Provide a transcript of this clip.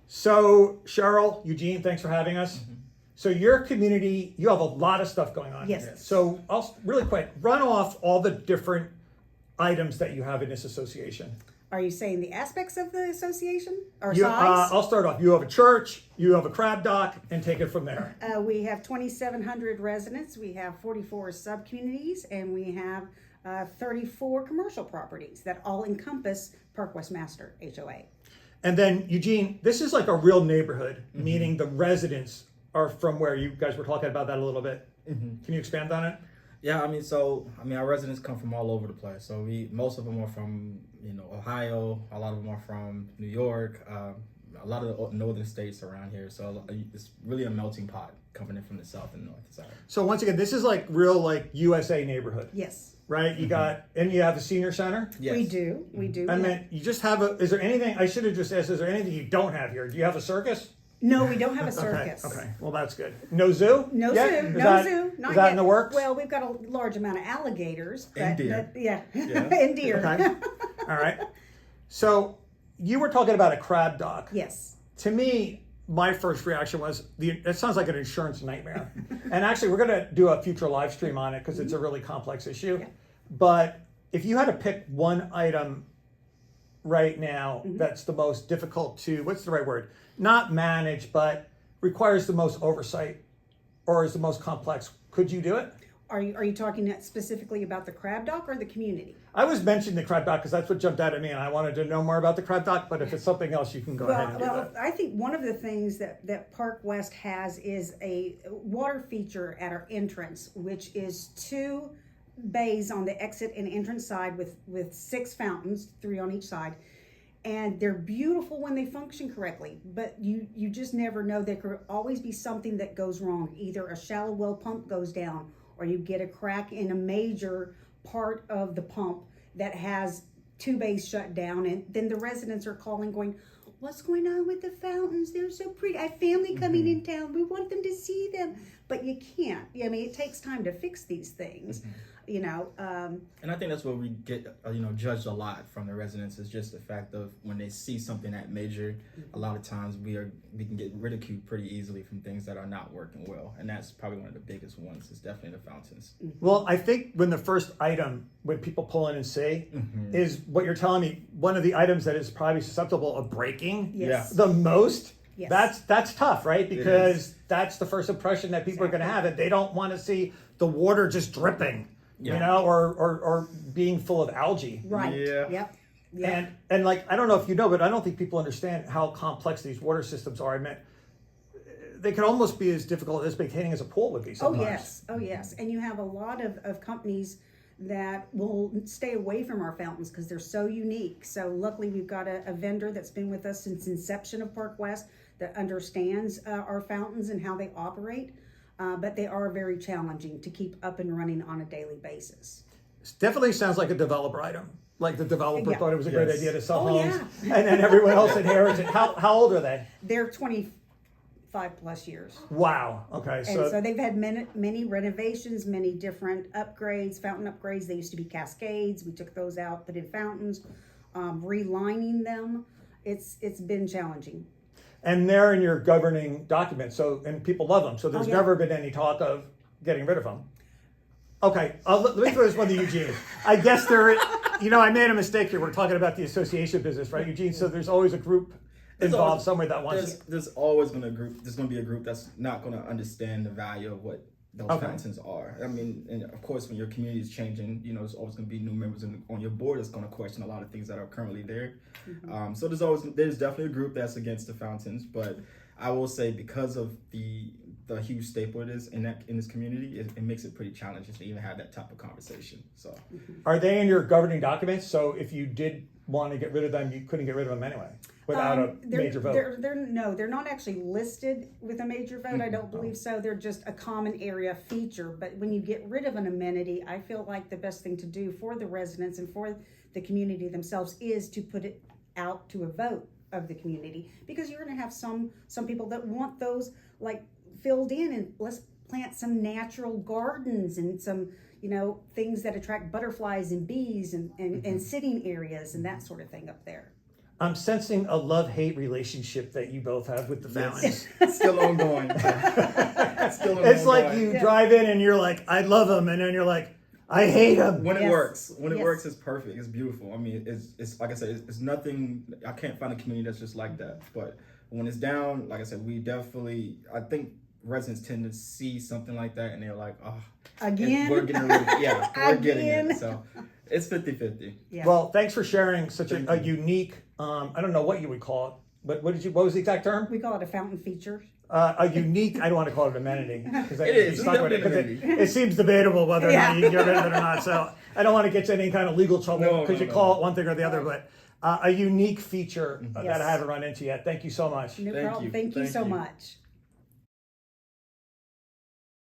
So Cheryl, Eugene, thanks for having us. So your community, you have a lot of stuff going on. Yes. So I'll really quick run off all the different items that you have in this association. Are you saying the aspects of the association or You, size? I'll start off. You have a church, you have a crab dock, and take it from there. We have 2,700 residents. We have 44 sub-communities, and we have 34 commercial properties that all encompass Park West Master HOA. And then Eugene, this is like a real neighborhood, meaning the residents are from where you guys were talking about that a little bit. Can you expand on it? Yeah, our residents come from all over the place. So most of them are from, Ohio. A lot of them are from New York. A lot of the northern states around here. So it's really a melting pot coming in from the south and north side. So once again, this is like real like USA neighborhood, Yes, right? You got, and you have the senior center. Yes. we do. We do. I mean, you just have is there anything, I should have just asked, is there anything you don't have here? Do you have a circus? No, we don't have a circus. Okay, well that's good. No zoo? No yet? zoo. Is No that- zoo. Not is that yet. in the works? Well, we've got a large amount of alligators. And deer. Yeah. Yeah. And deer. Okay. All right. So you were talking about a crab dock. Yes. To me, my first reaction was, it sounds like an insurance nightmare. And actually, we're going to do a future live stream on it because it's a really complex issue. Yeah. But if you had to pick one item right now that's the most difficult to, what's the right word? Not manage, but requires the most oversight or is the most complex, could you do it? Are you talking specifically about the crab dock or the community? I was mentioning the crab dock because that's what jumped out at me and I wanted to know more about the crab dock, but if it's something else, you can go ahead and do Well, that. I think one of the things that Park West has is a water feature at our entrance, which is 2 bays on the exit and entrance side with 6 fountains, 3 on each side. And they're beautiful when they function correctly, but you just never know. There could always be something that goes wrong. Either a shallow well pump goes down, or you get a crack in a major part of the pump that has 2 bays shut down, and then the residents are calling going, what's going on with the fountains? They're so pretty. I have family coming in town. We want them to see them. But you can't. I mean, it takes time to fix these things, And I think that's where we get, judged a lot from the residents is just the fact of when they see something that major, a lot of times we can get ridiculed pretty easily from things that are not working well. And that's probably one of the biggest ones is definitely the fountains. Well, I think when the first item, when people pull in and see, is what you're telling me, one of the items that is probably susceptible of breaking Yes. the most. Yes. That's tough, right? Because that's the first impression that people are going to have, and they don't want to see the water just dripping, or being full of algae. Right. Yeah. Yep. Yeah. And like, I don't know if you know, but I don't think people understand how complex these water systems are. I mean, they can almost be as difficult as maintaining as a pool would be sometimes. Oh yes. And you have a lot of companies that will stay away from our fountains because they're so unique. So luckily we've got a vendor that's been with us since inception of Park West that understands our fountains and how they operate. But they are very challenging to keep up and running on a daily basis. It definitely sounds like a developer item. Like the developer thought it was a great Yes. idea to sell Oh, homes, and then everyone else inherits it. How old are they? They're 25 plus years. Wow. Okay. And so they've had many renovations, many different upgrades, fountain upgrades. They used to be cascades. We took those out, put in fountains, relining them. It's been challenging. And they're in your governing documents, and people love them. So there's yeah. never been any talk of getting rid of them. Okay, let me throw this one to Eugene. I guess I made a mistake here. We're talking about the association business, right, Eugene? So there's always a group involved somewhere that wants. There's always going to be a group that's not going to understand the value of what those fountains are. I mean, and of course, when your community is changing, there's always going to be new members on your board that's going to question a lot of things that are currently there. So there's definitely a group that's against the fountains, but I will say because of the huge staple it is in this community, it makes it pretty challenging to even have that type of conversation. So, Are they in your governing documents? So if you did want to get rid of them, you couldn't get rid of them anyway without a major vote. They're not actually listed with a major vote. I don't believe so. They're just a common area feature. But when you get rid of an amenity, I feel like the best thing to do for the residents and for the community themselves is to put it out to a vote of the community, because you're going to have some people that want those like filled in, and let's plant some natural gardens and some things that attract butterflies and bees and sitting areas and that sort of thing up there. I'm sensing a love-hate relationship that you both have with the fountains. Still ongoing. Still It's like ongoing. you drive in and you're like, I love them, and then you're like, I hate them. When it Yes. works, when it Yes. works, it's perfect. It's beautiful. I mean, it's like I said, it's nothing. I can't find a community that's just like that. But when it's down, like I said, we definitely. I think residents tend to see something like that, and they're like, oh, Again? we're getting rid of, yeah, we're getting Again? it. So it's 50-50. Yeah. Well, thanks for sharing such Thank a you. unique. I don't know what you would call it, but what was the exact term? We call it a fountain feature. A unique. I don't want to call it amenity because It is. It's definitely an it seems debatable whether or Yeah. not you can get rid of it or not. So I don't want to get you any kind of legal trouble No, because no, you no, call no. it one thing or the other. But a unique feature that Yes. I haven't run into yet. Thank you so much. No Thank problem. you. Thank you Thank so you. much.